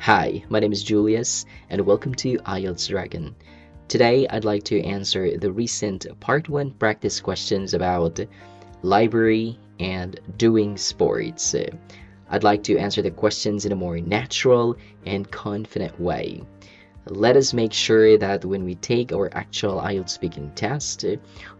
Hi, my name is Julius, and welcome to ieltsDragon. Today, I'd like to answer the recent Part 1 practice questions about library and doing sports. I'd like to answer the questions in a more natural and confident way. Let us make sure that when we take our actual IELTS speaking test,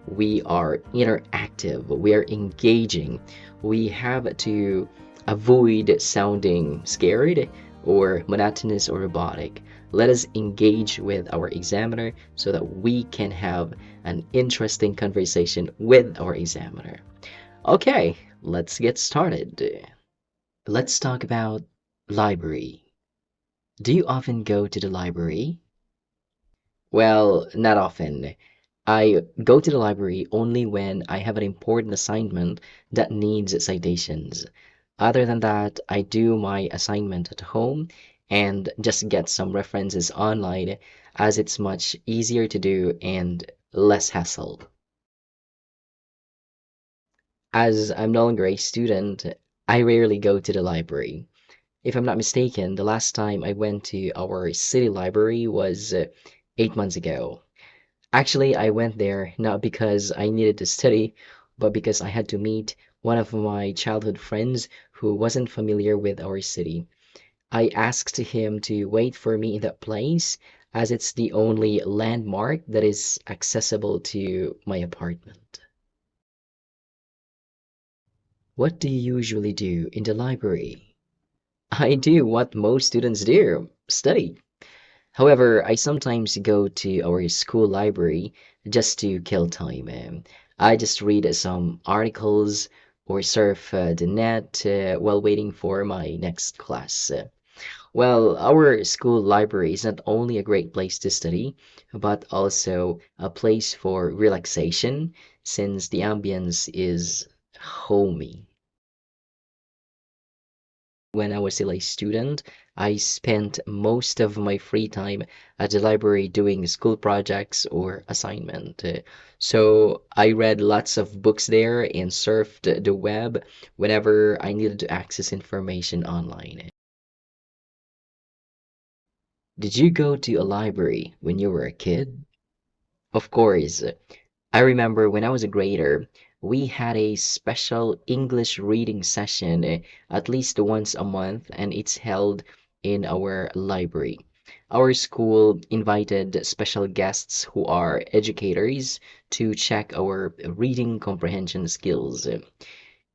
we are interactive, we are engaging. We have to avoid sounding scared or monotonous or robotic. Let us engage with our examiner so that we can have an interesting conversation with our examiner. Okay, let's get started. Let's talk about library. Do you often go to the library? Well, not often. I go to the library only when I have an important assignment that needs citations. Other than that, I do my assignment at home and just get some references online as it's much easier to do and less hassle. As I'm no longer a student, I rarely go to the library. If I'm not mistaken, the last time I went to our city library was 8 months ago. Actually, I went there not because I needed to study, but because I had to meet one of my childhood friends who wasn't familiar with our city. I asked him to wait for me in that place as it's the only landmark that is accessible to my apartment. What do you usually do in the library? I do what most students do, study. However, I sometimes go to our school library just to kill time. I just read some articles or surf the net while waiting for my next class. Well, our school library is not only a great place to study, but also a place for relaxation since the ambience is homey. When I was still a student, I spent most of my free time at the library doing school projects or assignment. So I read lots of books there and surfed the web whenever I needed to access information online. Did you go to a library when you were a kid? Of course. I remember when I was a grader, we had a special English reading session at least once a month, and it's held in our library. Our school invited special guests who are educators to check our reading comprehension skills.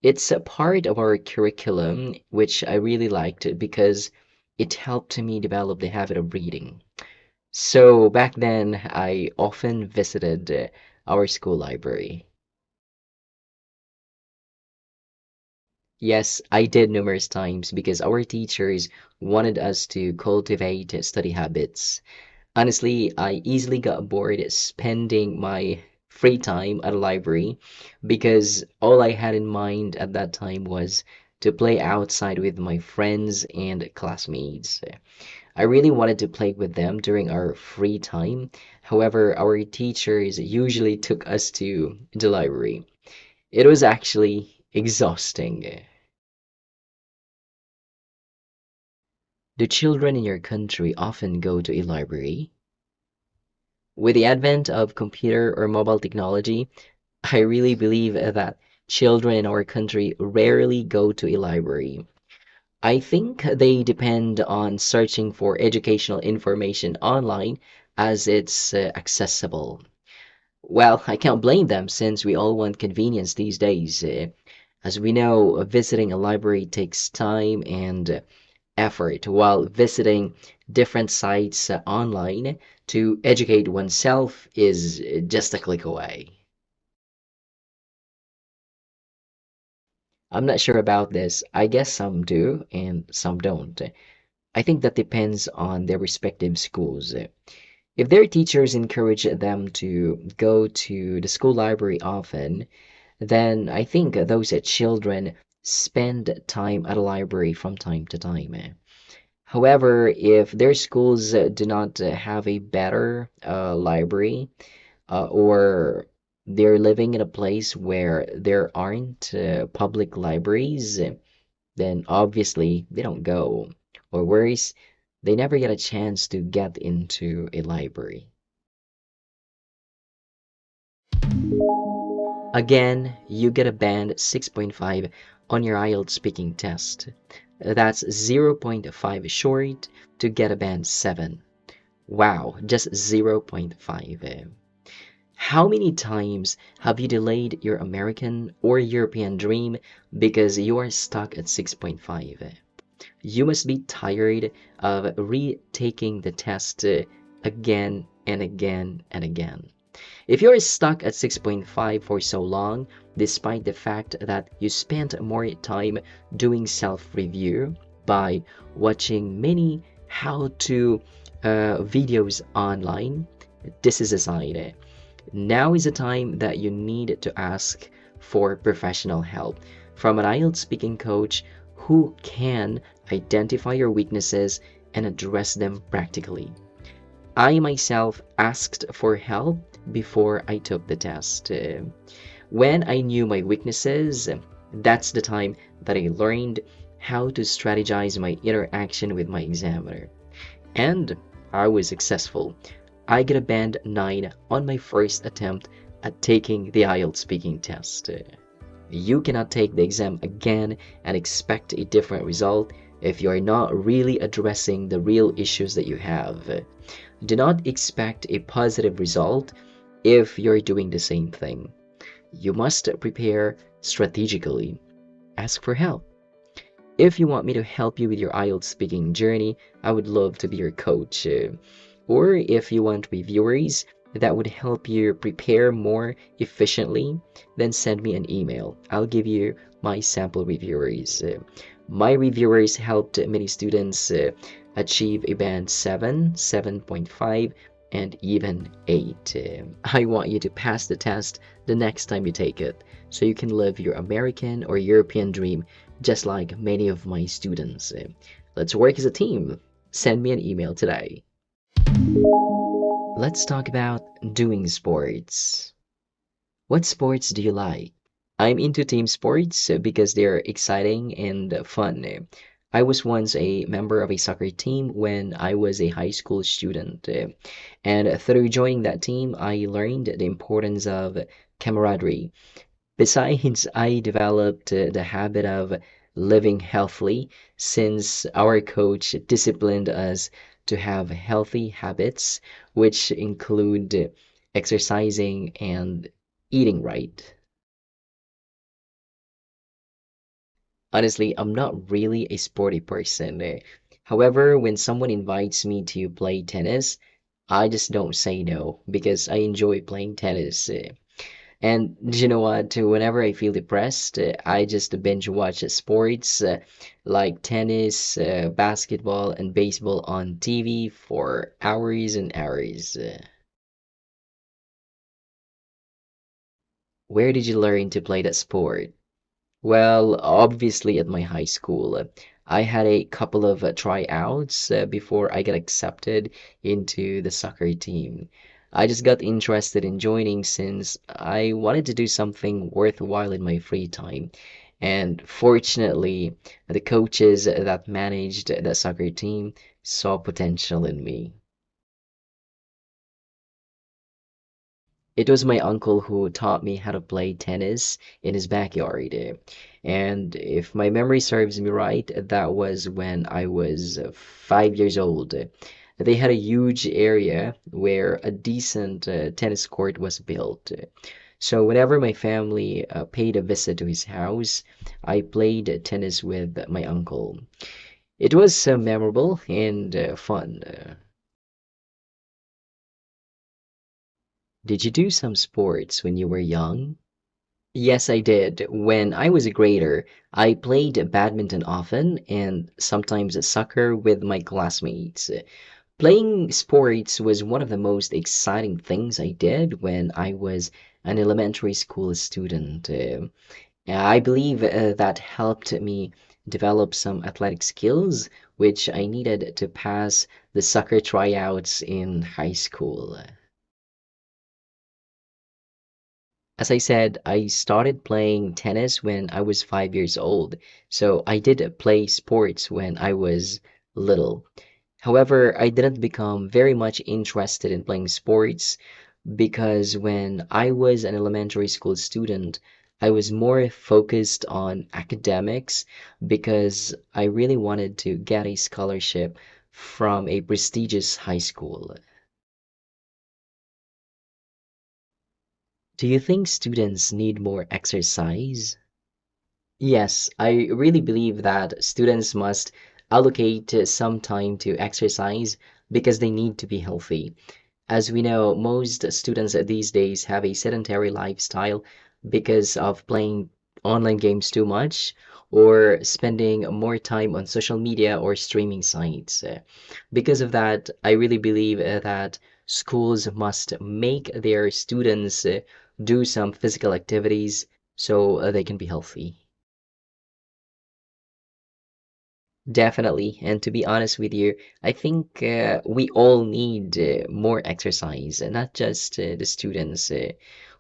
It's a part of our curriculum, which I really liked because it helped me develop the habit of reading. So back then, I often visited our school library. Yes, I did numerous times because our teachers wanted us to cultivate study habits. Honestly, I easily got bored spending my free time at a library because all I had in mind at that time was to play outside with my friends and classmates. I really wanted to play with them during our free time. However, our teachers usually took us to the library. It was actually exhausting. Do children in your country often go to a library? With the advent of computer or mobile technology, I really believe that children in our country rarely go to a library. I think they depend on searching for educational information online as it's accessible. Well, I can't blame them since we all want convenience these days. As we know, visiting a library takes time and effort, while visiting different sites online to educate oneself is just a click away. I'm not sure about this. I guess some do and some don't. I think that depends on their respective schools. If their teachers encourage them to go to the school library often, then I think those children spend time at a library from time to time. However, if their schools do not have a better library, or they're living in a place where there aren't public libraries, then obviously they don't go. Or worse, they never get a chance to get into a library. Again, you get a band 6.5 on your IELTS speaking test. That's zero point 0.5 short to get a band 7. Wow, just zero point 0.5. How many times have you delayed your American or European dream because you are stuck at 6.5? You must be tired of retaking the test again and again and again. If you're stuck at 6.5 for so long, despite the fact that you spent more time doing self-review by watching many how-to videos online, this is a sign. Now is the time that you need to ask for professional help from an IELTS speaking coach who can identify your weaknesses and address them practically. I myself asked for help before I took the test. When I knew my weaknesses, that's the time that I learned how to strategize my interaction with my examiner. And I was successful. I get a band 9 on my first attempt at taking the IELTS speaking test. You cannot take the exam again and expect a different result if you are not really addressing the real issues that you have. Do not expect a positive result if you're doing the same thing. You must prepare strategically. Ask for help. If you want me to help you with your IELTS speaking journey, I would love to be your coach. Or if you want reviewers that would help you prepare more efficiently, then send me an email. I'll give you my sample reviewers. My reviewers helped many students achieve a band 7, 7.5, and even 8. I want you to pass the test the next time you take it so you can live your American or European dream just like many of my students. Let's work as a team. Send me an email today. Let's talk about doing sports. What sports do you like? I'm into team sports because they're exciting and fun. I was once a member of a soccer team when I was a high school student. And through joining that team, I learned the importance of camaraderie. Besides, I developed the habit of living healthily since our coach disciplined us to have healthy habits, which include exercising and eating right. Honestly, I'm not really a sporty person. However, when someone invites me to play tennis, I just don't say no because I enjoy playing tennis. And you know what? Whenever I feel depressed, I just binge watch sports like tennis, basketball, and baseball on TV for hours and hours. Where did you learn to play that sport? Well, obviously at my high school. I had a couple of tryouts before I got accepted into the soccer team. I just got interested in joining since I wanted to do something worthwhile in my free time. And fortunately, the coaches that managed the soccer team saw potential in me. It was my uncle who taught me how to play tennis in his backyard. And if my memory serves me right, that was when I was 5 years old. They had a huge area where a decent tennis court was built. So whenever my family paid a visit to his house, I played tennis with my uncle. It was memorable and fun. Did you do some sports when you were young? Yes, I did. When I was a grader, I played badminton often and sometimes soccer with my classmates. Playing sports was one of the most exciting things I did when I was an elementary school student. I believe that helped me develop some athletic skills, which I needed to pass the soccer tryouts in high school. As I said, I started playing tennis when I was 5 years old, so I did play sports when I was little. However, I didn't become very much interested in playing sports because when I was an elementary school student, I was more focused on academics because I really wanted to get a scholarship from a prestigious high school. Do you think students need more exercise? Yes, I really believe that students must allocate some time to exercise because they need to be healthy. As we know, most students these days have a sedentary lifestyle because of playing online games too much or spending more time on social media or streaming sites. Because of that, I really believe that schools must make their students do some physical activities so they can be healthy. Definitely. And to be honest with you, I think we all need more exercise, and not just the students.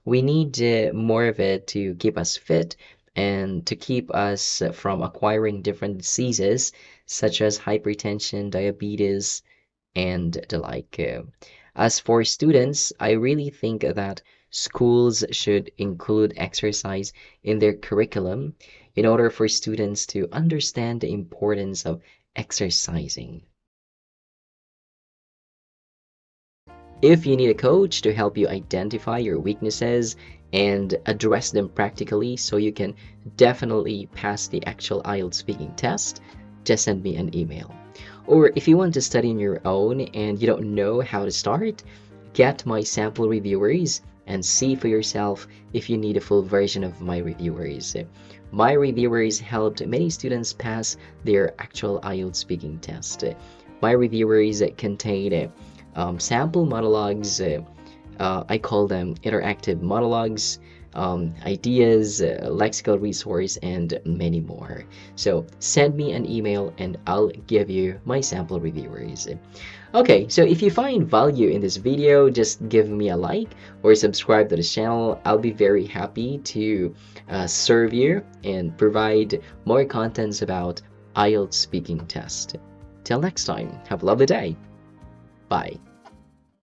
We need more of it to keep us fit and to keep us from acquiring different diseases such as hypertension, diabetes, and the like. As for students, I really think that schools should include exercise in their curriculum in order for students to understand the importance of exercising. If you need a coach to help you identify your weaknesses and address them practically so you can definitely pass the actual IELTS speaking test, just send me an email. Or if you want to study on your own and you don't know how to start, get my sample reviewers and see for yourself if you need a full version of my reviewers. My reviewers helped many students pass their actual IELTS speaking test. My reviewers contain sample monologues. I call them interactive monologues, ideas, lexical resource, and many more. So send me an email and I'll give you my sample reviewers. Okay, so if you find value in this video, just give me a like or subscribe to the channel. I'll be very happy to serve you and provide more contents about IELTS speaking test. Till next time, have a lovely day. Bye.